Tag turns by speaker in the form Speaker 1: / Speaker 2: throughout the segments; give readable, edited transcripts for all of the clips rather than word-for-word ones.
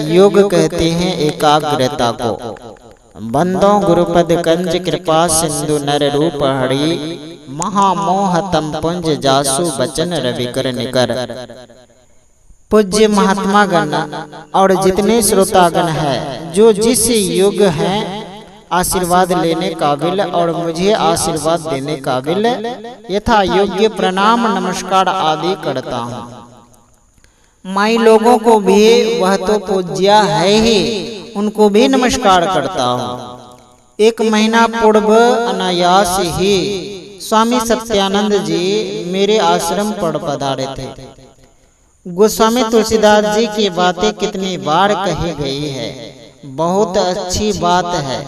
Speaker 1: योग कहते हैं एकाग्रता को। बंदों गुरुपद कंज कृपा सिंधु नर रूप हरि, महामोह तम पुंज जासु बचन रविकर निकर। पूज्य महात्मा गण और जितने श्रोतागण हैं जो जिस योग हैं आशीर्वाद लेने काबिल और मुझे आशीर्वाद देने काबिल यथा योग्य प्रणाम नमस्कार आदि करता हूँ। माई लोगों को भी वह तो पूज्या है ही, उनको भी नमस्कार करता हूँ। एक महीना पूर्व अनायास ही स्वामी सत्यानंद जी मेरे आश्रम पर पधारे थे। गोस्वामी तुलसीदास जी की बातें कितनी बार कही गई है, बहुत अच्छी बात है,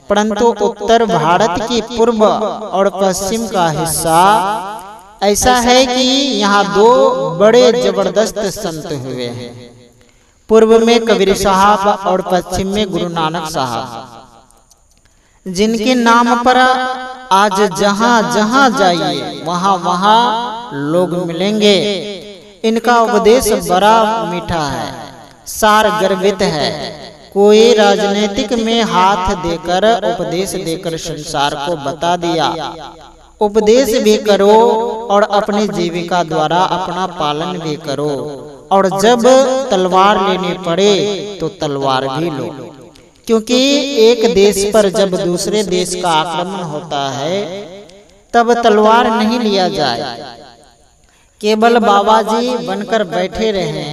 Speaker 1: परंतु उत्तर भारत की पूर्व और पश्चिम का हिस्सा ऐसा है कि यहाँ दो बड़े जबरदस्त संत हुए हैं। पूर्व में कबीर साहब और पश्चिम में गुरु नानक साहब, जिनके नाम पर आज जहाँ जहाँ जाइए वहाँ वहाँ लोग मिलेंगे। इनका उपदेश बड़ा मीठा है, सार गर्वित है। कोई राजनीतिक में हाथ देकर उपदेश देकर संसार को बता दिया, उपदेश भी करो और अपनी जीविका द्वारा अपना पालन भी करो, और जब तलवार लेनी पड़े तो तलवार भी लो, क्योंकि एक देश पर जब दूसरे देश का आक्रमण होता है तब तलवार नहीं लिया जाए। केवल बाबा जी बनकर बैठे रहे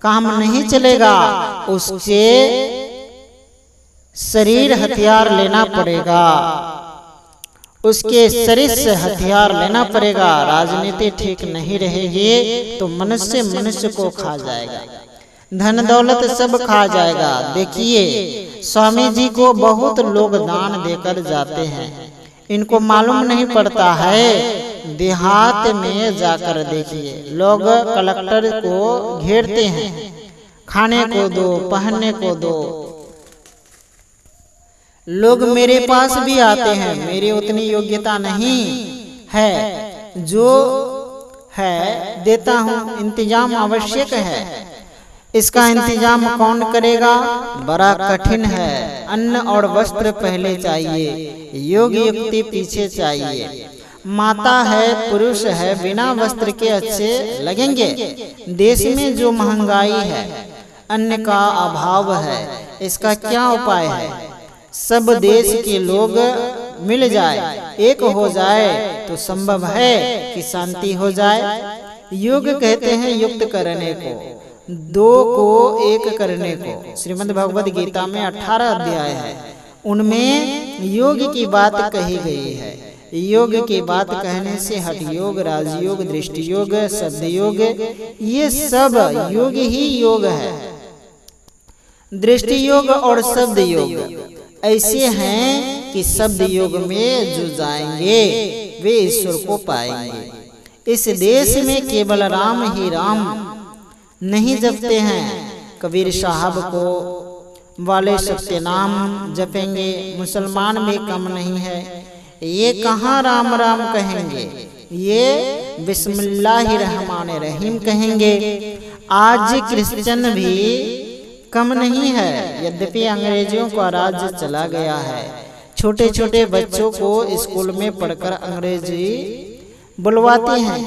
Speaker 1: काम नहीं चलेगा, उससे शरीर हथियार लेना पड़ेगा, उसके शरीर से हथियार लेना पड़ेगा। राजनीति ठीक नहीं रहेगी तो मनुष्य मनुष्य को खा जाएगा, धन दौलत सब खा जाएगा। देखिए स्वामी जी को बहुत लोग दान देकर जाते हैं, इनको मालूम नहीं पड़ता है। देहात में जाकर देखिए, लोग कलेक्टर को घेरते हैं, खाने को दो, पहनने को दो। लोग मेरे पास भी आते हैं, मेरी उतनी योग्यता नहीं है, जो है देता हूँ। इंतजाम आवश्यक है, इसका इंतजाम कौन करेगा? बड़ा कठिन है। अन्न और वस्त्र पहले चाहिए, योग युक्ति पीछे चाहिए। माता है, पुरुष है, बिना वस्त्र के अच्छे लगेंगे? देश में जो महंगाई है, अन्न का अभाव है, इसका क्या उपाय है? सब देश के लोग मिल जाए, एक हो जाए तो संभव है कि शांति हो जाए। योग कहते हैं युक्त करने को, दो को एक करने को। श्रीमद् भगवद गीता में 18 अध्याय है, उनमें योग की बात कही गई है। योग की बात कहने से हठ योग, राजयोग, दृष्टि योग, शब्द योग, ये सब योग ही योग है। दृष्टि योग और शब्द योग ऐसे हैं कि शब्द योग में जो जाएंगे वे ईश्वर को पाएंगे। इस देश में केवल राम ही राम नहीं जपते हैं, कबीर साहब को वाले सत्य नाम जपेंगे, मुसलमान भी कम नहीं है। ये कहाँ राम राम कहेंगे, ये बिस्मिल्लाहिर्रहमानिर्रहीम कहेंगे। आज क्रिश्चियन भी कम नहीं है, यद्यपि अंग्रेजों का राज्य चला गया है। छोटे छोटे बच्चों को स्कूल में पढ़कर अंग्रेजी बुलवाते हैं।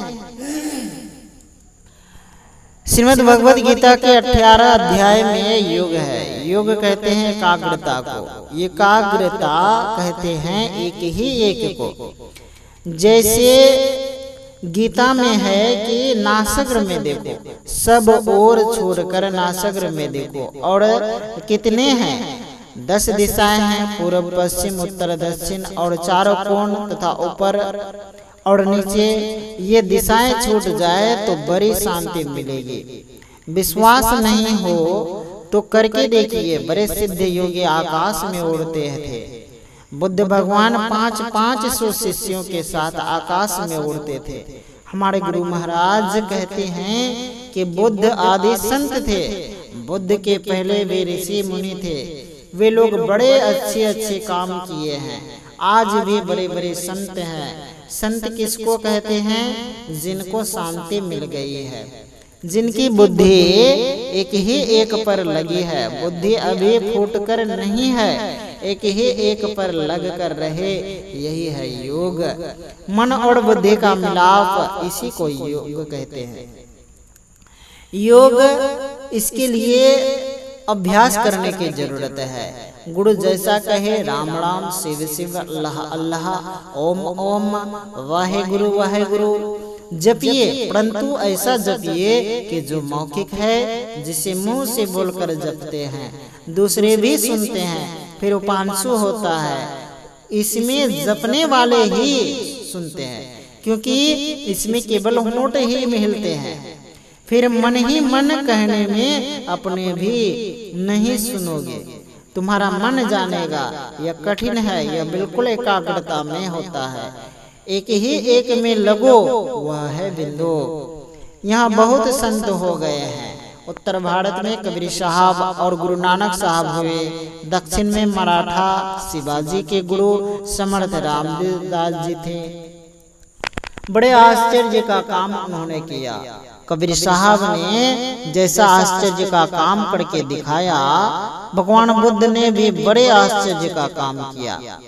Speaker 1: श्रीमद् भगवद गीता के 18 अध्याय में योग है। योग कहते हैं एकाग्रता को, एकाग्रता कहते हैं एक ही एक को। जैसे गीता में है कि नासग्र में देखो, सब ओर छोड़कर नासग्र में देखो। और कितने हैं? 10 दिशाएं हैं, पूर्व पश्चिम उत्तर दक्षिण और चारों कोण तथा ऊपर और नीचे। ये दिशाएं छूट जाए तो बड़ी शांति मिलेगी। विश्वास नहीं हो तो करके देखिए। बड़े सिद्ध योगी आकाश में उड़ते थे। बुद्ध भगवान 500 शिष्यों के साथ आकाश में उड़ते थे। हमारे गुरु महाराज कहते हैं कि बुद्ध आदि संत थे। बुद्ध के पहले वे ऋषि मुनि थे। वे लोग बड़े अच्छे अच्छे काम किए हैं। आज भी बड़े बड़े संत हैं। संत किसको कहते हैं? जिनको शांति मिल गई है, जिनकी बुद्धि एक ही एक पर लगी है, बुद्धि अभी फूट कर नहीं है, एक ही एक पर लग कर रहे, यही है योग। मन और बुद्धि का मिलाप, इसी को योग कहते हैं। योग, इसके लिए अभ्यास करने की जरूरत है। गुरु जैसा कहे राम राम, शिव शिव, अल्लाह अल्लाह, ओम ओम, वाहे गुरु जपिए, परंतु ऐसा जपिए कि जो मौखिक है, जिसे मुंह से बोलकर जपते हैं, दूसरे भी सुनते हैं, फिर उपांशु होता है। इसमें जपने वाले ही सुनते हैं, क्योंकि इसमें केवल होंठ ही मिलते हैं। फिर मन ही मन कहने में अपने भी नहीं सुनोगे, तुम्हारा मन जानेगा यह कठिन है, यह बिल्कुल एकाग्रता में होता है। एक ही एक में लगो, वह है बिंदु। यहाँ बहुत संत हो गए हैं। उत्तर भारत में कबीर साहब और गुरु नानक साहब हुए, दक्षिण में मराठा शिवाजी के गुरु समर्थ रामदास जी थे। बड़े आश्चर्य का काम उन्होंने किया। कबीर साहब ने जैसा आश्चर्य का काम करके दिखाया, भगवान बुद्ध ने भी बड़े आश्चर्य का काम किया।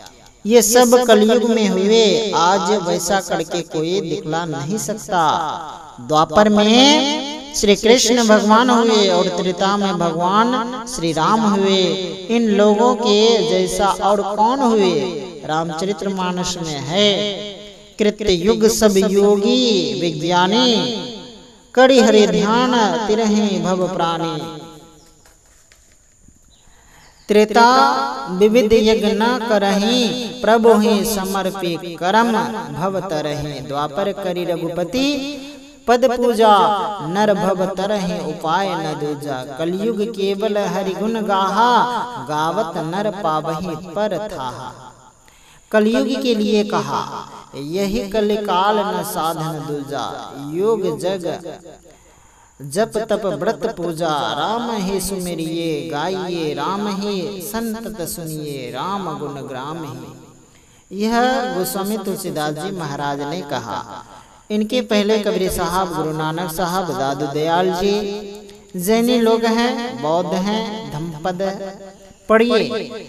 Speaker 1: ये सब कलयुग में हुए, आज वैसा करके कोई दिखला नहीं सकता। द्वापर में श्री कृष्ण भगवान हुए और त्रेता में भगवान श्री राम हुए। इन लोगों के जैसा और कौन हुए? रामचरितमानस में है, कृत्य युग सब योगी विज्ञानी, कड़ी हरि ध्यान तिरहि भव प्राणी। त्रेता विविध यज्ञ न करहि, प्रभु ही समर्पि करम भव तरहि। द्वापर करी रघुपति पद पूजा, नर भव तरहि उपाय न दूजा। कलयुग केवल हरि गुण गाहा, गावत नर पावहि पर थाहा। कलयुग के लिए कहा, यही कलिकाल न साधन दूजा। योग जग जप तप व्रत पूजा, राम ही सुमिरिये गाइए, राम ही संतत सुनिए, राम गुण ग्राम ही। यह गोस्वामी तुलसीदास जी महाराज ने कहा। इनके पहले कबीर साहब, गुरु नानक साहब, दादू दयाल जी, जैनी लोग हैं, बौद्ध हैं, धम्मपद पढ़िए।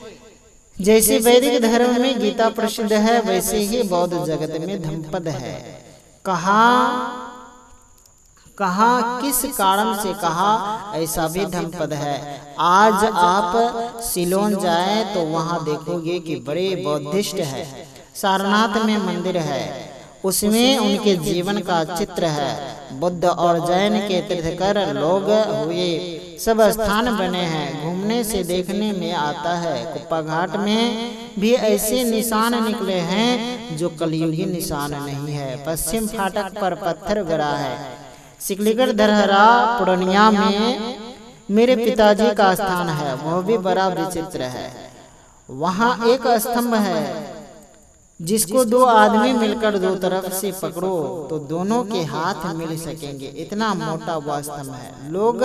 Speaker 1: जैसे वैदिक धर्म में गीता प्रसिद्ध है, वैसे ही बौद्ध जगत में धम्मपद है। कहा किस कारण से कहा, ऐसा भी धम्मपद है। आज आप सिलोन जाएं तो वहां देखोगे कि बड़े बौद्धिस्ट है। सारनाथ में मंदिर है, उसमें उनके जीवन का चित्र है। बुद्ध और जैन के तीर्थकर लोग हुए, सब स्थान बने हैं, घूमने से देखने में आता है। कुप्पा घाट में भी ऐसे निशान निकले हैं जो कलयुगी निशान नहीं है। पश्चिम फाटक पर पत्थर गिरा है। सिकलीगढ़ धरहरा पूर्णिया में मेरे पिताजी का स्थान है, वह भी बड़ा विचित्र है। वहाँ एक स्तंभ है जिसको दो आदमी मिलकर दो तरफ से पकड़ो तो दोनों के हाथ मिल सकेंगे, इतना मोटा वह स्तंभ है। लोग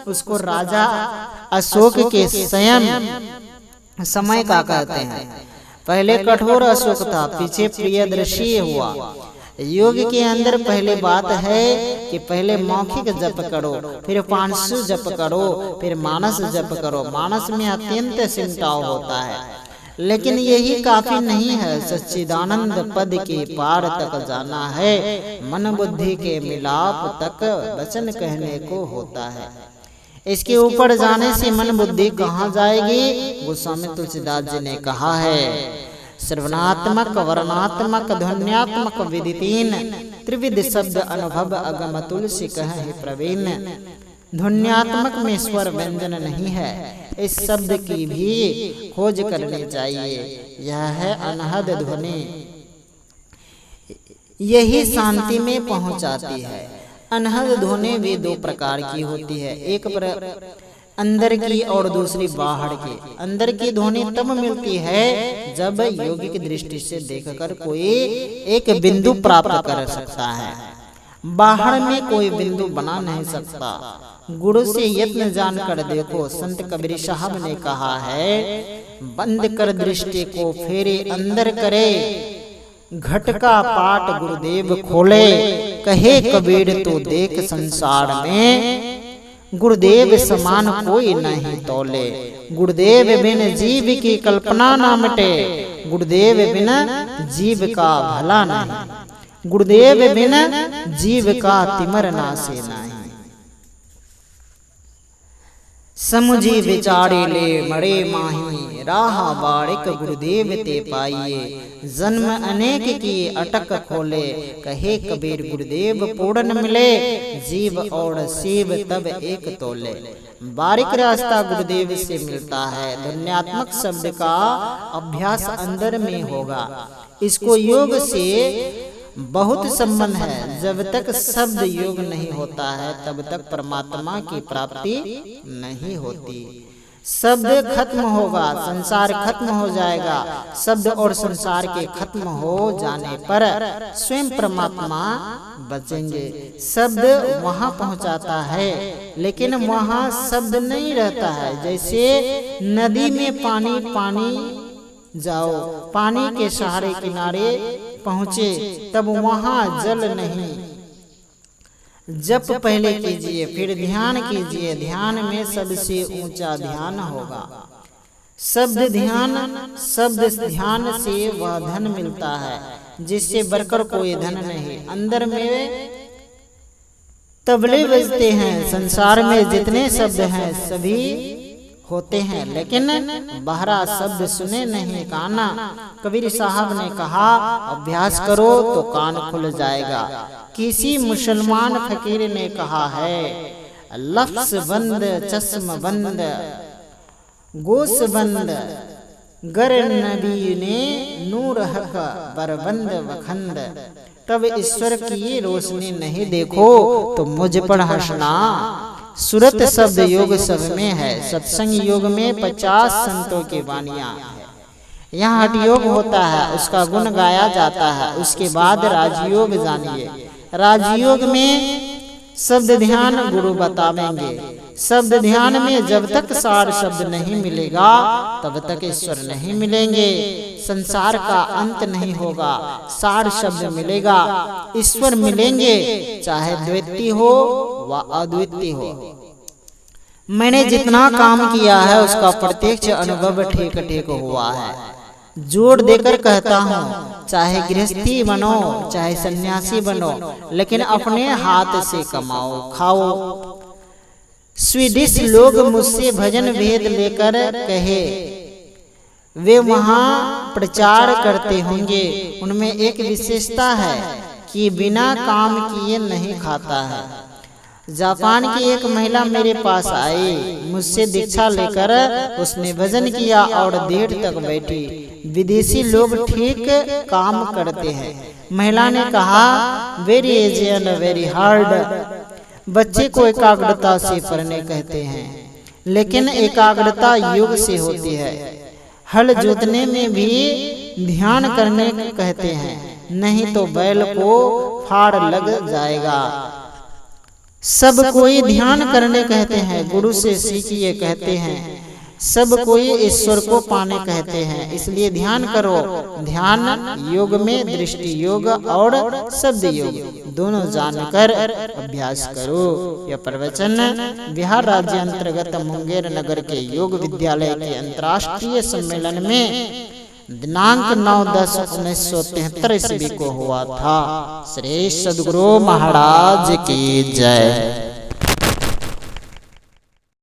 Speaker 1: उसको राजा अशोक के शयन समय का कहते हैं। पहले कठोर अशोक था, पीछे प्रियदर्शी हुआ। योग के अंदर पहले बात है कि पहले मौखिक जप करो, फिर पांचसु जप करो, फिर मानस जप करो। मानस में अत्यंत सिमटाव होता है, लेकिन यही काफी नहीं है। सच्चिदानंद पद के पार तक जाना है, मन बुद्धि के मिलाप तक वचन कहने को होता है। इसके ऊपर जाने से मन बुद्धि कहाँ जाएगी? गोस्वामी तुलसीदास जी ने कहा है, श्रवणात्मक वर्णात्मक ध्वन्यात्मक विदितीन, त्रिविध शब्द अनुभव अगम तुलसी कहे प्रवीण। ध्वन्यात्मक में स्वर व्यंजन नहीं है, इस शब्द की भी खोज करनी चाहिए। यह है अनहद ध्वनि, यही शांति में पहुंचाती है। अनहद ध्वनि भी दो प्रकार की होती है, एक अंदर की और दूसरी बाहर की। अंदर की ध्वनि तब मिलती है जब योगिक दृष्टि से देखकर कोई एक बिंदु प्राप्त कर सकता है, बाहर में कोई बिंदु बना नहीं सकता। गुरु से यत्न जानकर देखो। संत कबीर साहब ने कहा है, बंद कर दृष्टि को फेरे अंदर करे, घट का पाट गुरुदेव खोले, कहे कबीर तो देख संसार में, गुरुदेव समान कोई नहीं तोले। गुरुदेव बिन जीव की कल्पना ना मिटे, गुरुदेव बिन जीव का भला नहीं, गुरुदेव बिन जीव का तिमर नासे नहीं। समुझी विचारे ले मरे माही, राह बारिक गुरुदेव ते पाइए। जन्म अनेक की अटक खोले, कहे कबीर गुरुदेव पूर्ण मिले। जीव और शिव तब एक तोले, बारिक रास्ता गुरुदेव से मिलता है। ध्वन्यात्मक शब्द का अभ्यास अंदर में होगा। इसको योग से बहुत संबंध है। जब तक शब्द योग नहीं होता है तब तक परमात्मा की प्राप्ति नहीं होती। शब्द खत्म होगा, संसार खत्म हो जाएगा। शब्द और संसार के खत्म हो जाने पर स्वयं परमात्मा बचेंगे। शब्द वहाँ पहुँचाता है लेकिन वहाँ शब्द नहीं रहता है। जैसे नदी में पानी जाओ, पानी के सहारे किनारे पहुँचे तब वहाँ जल नहीं। जप पहले कीजिए फिर ध्यान कीजिए। ध्यान में सबसे ऊंचा ध्यान होगा। शब्द ध्यान से वह धन मिलता है जिससे बढ़कर कोई धन नहीं। अंदर में तबले बजते हैं। संसार में जितने शब्द हैं सभी होते हैं लेकिन बहरा शब्द सुने नहीं काना। कबीर साहब ने कहा अभ्यास करो तो कान खुल जाएगा। किसी मुसलमान फकीर ने कहा है लफ्ज़ बंद चश्म बंद गोश बंद, गर नबी ने नूर हक बरबंद वखंद। तब ईश्वर की रोशनी नहीं देखो तो मुझ पर हंसना। सूरत शब्द योग सब में है। सत्संग योग में 50 संतों की वाणियाँ है। यहाँ हठ योग होता है, उसका गुण गाया जाता है। उसके बाद राजयोग जानिए। राजयोग में शब्द ध्यान गुरु बतावेंगे। शब्द ध्यान में जब तक सार शब्द नहीं मिलेगा तब तक ईश्वर नहीं मिलेंगे। संसार का अंत नहीं होगा, सार शब्द मिलेगा, ईश्वर मिलेंगे, चाहे द्वितीय हो व अद्वितीय हो। मैंने जितना काम किया है उसका प्रत्यक्ष अनुभव ठीक ठीक हुआ है। जोड़ देकर कहता हूँ, चाहे गृहस्थी बनो चाहे सन्यासी बनो, लेकिन अपने हाथ से कमाओ खाओ। स्वीडिश लोग मुझसे भजन भेद लेकर कहे, वे वहाँ प्रचार करते होंगे। उनमें एक विशेषता है कि बिना काम किए नहीं खाता है। जापान की एक महिला मेरे पास आई, मुझसे दीक्षा लेकर उसने भजन किया और देर तक बैठी। विदेशी लोग ठीक काम करते हैं। महिला ने कहा very easy and very hard. बच्चे को एकाग्रता से पढ़ने कहते हैं, लेकिन एकाग्रता योग से होती है। हल जोतने में भी ध्यान करने कहते हैं, नहीं तो बैल को फाड़ लग जाएगा। सब कोई ध्यान करने कहते हैं, गुरु से सीखिए कहते हैं। सब कोई ईश्वर को पाने कहते हैं, इसलिए ध्यान करो। ध्यान योग में दृष्टि योग और शब्द योग दोनों जानकर अभ्यास करो। यह प्रवचन बिहार राज्य अंतर्गत मुंगेर नगर के योग विद्यालय के अंतर्राष्ट्रीय सम्मेलन में दिनांक 9/10/1973 ईस्वी को हुआ था। श्री सद्गुरु महाराज की जय।